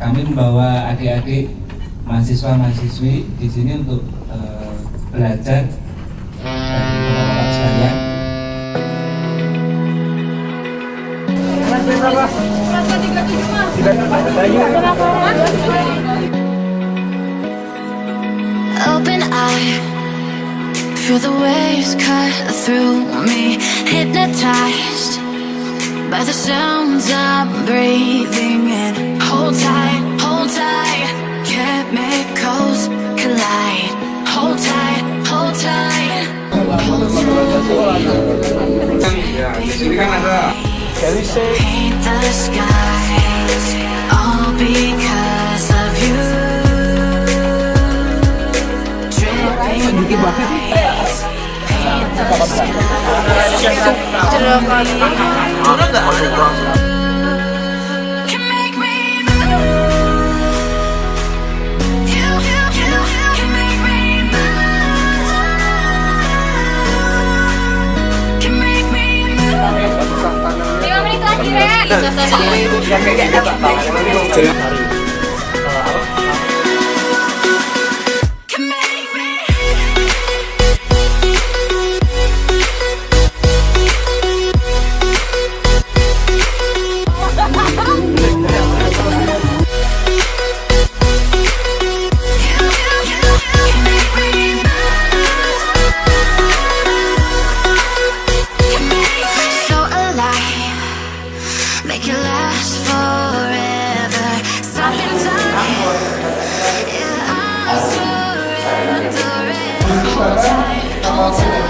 Kami membawa adik-adik mahasiswa-mahasiswi di sini untuk belajar dari beberapa sekalian. Open eye, feel the waves cut through me, hypnotized by the sounds I'm breathing in. Hold tight, chemicals collide. Hold tight, hold tight. Ya, di sini kan ada Paint the skies, all because of you. Dripping lights, paint the skies. Can make me move. You can make me move. Can make me move. 5 menit terakhir ya. Can make me. So alive, make it last forever. Stop in time, yeah, I'm surrendering. Hold tight, hold tight.